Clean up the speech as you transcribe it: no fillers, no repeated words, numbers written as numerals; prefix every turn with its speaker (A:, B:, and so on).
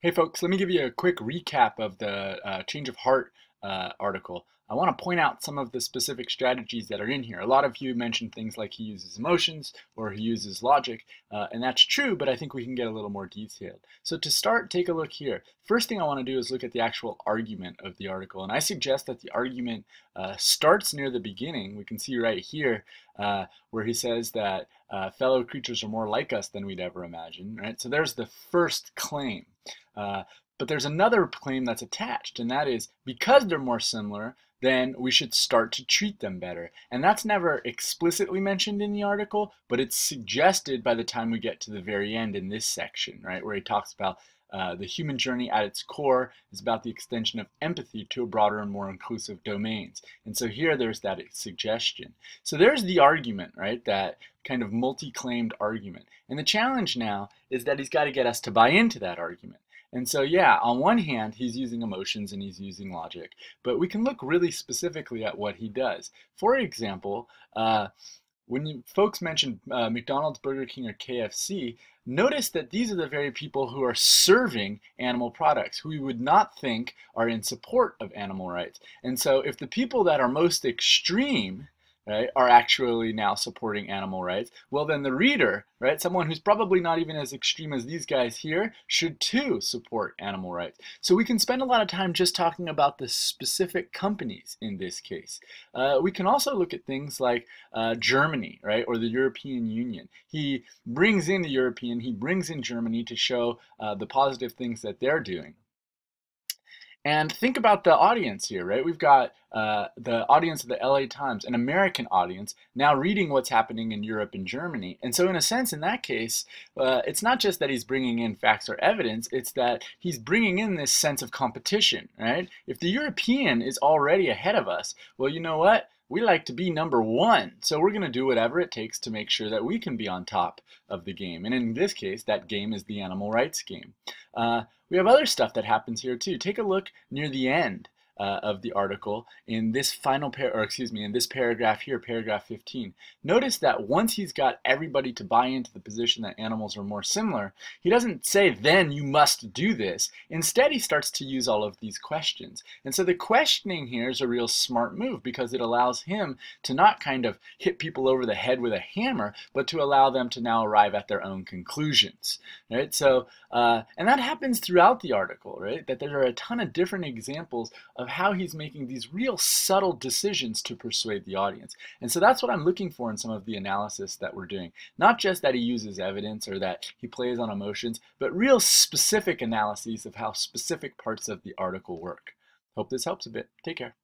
A: Hey folks, let me give you a quick recap of the change of heart article. I want to point out some of the specific strategies that are in here. A lot of you mentioned things like he uses emotions or he uses logic, and that's true, but I think we can get a little more detailed. So to start, take a look here. First thing I want to do is look at the actual argument of the article, and I suggest that the argument starts near the beginning. We can see right here where he says that fellow creatures are more like us than we'd ever imagine, right? So there's the first claim. But there's another claim that's attached, and that is because they're more similar, then we should start to treat them better. And that's never explicitly mentioned in the article, but it's suggested by the time we get to the very end in this section, right, where he talks about the human journey at its core is about the extension of empathy to a broader and more inclusive domains. And so here there's that suggestion. So there's the argument, right, that kind of multi-claimed argument. And the challenge now is that he's got to get us to buy into that argument. And so, yeah, on one hand, he's using emotions and he's using logic, but we can look really specifically at what he does. For example, when folks mention McDonald's, Burger King, or KFC, notice that these are the very people who are serving animal products, who we would not think are in support of animal rights. And so if the people that are most extreme, right, are actually now supporting animal rights, well then the reader, right, someone who's probably not even as extreme as these guys here, should too support animal rights. So we can spend a lot of time just talking about the specific companies in this case. We can also look at things like Germany, right, or the European Union. He brings in the European, he brings in Germany to show the positive things that they're doing. And think about the audience here, right? We've got the audience of the LA Times, an American audience, now reading what's happening in Europe and Germany. And so in a sense, in that case, it's not just that he's bringing in facts or evidence, it's that he's bringing in this sense of competition, right? If the European is already ahead of us, well, you know what? We like to be number one, so we're going to do whatever it takes to make sure that we can be on top of the game. And in this case, that game is the animal rights game. We have other stuff that happens here too. Take a look near the end of the article in this in this paragraph here, paragraph 15. Notice that once he's got everybody to buy into the position that animals are more similar, he doesn't say, then you must do this. Instead, he starts to use all of these questions. And so the questioning here is a real smart move because it allows him to not kind of hit people over the head with a hammer, but to allow them to now arrive at their own conclusions, right? So, and that happens throughout the article, right? That there are a ton of different examples of how he's making these real subtle decisions to persuade the audience. And so that's what I'm looking for in some of the analysis that we're doing. Not just that he uses evidence or that he plays on emotions, but real specific analyses of how specific parts of the article work. Hope this helps a bit. Take care.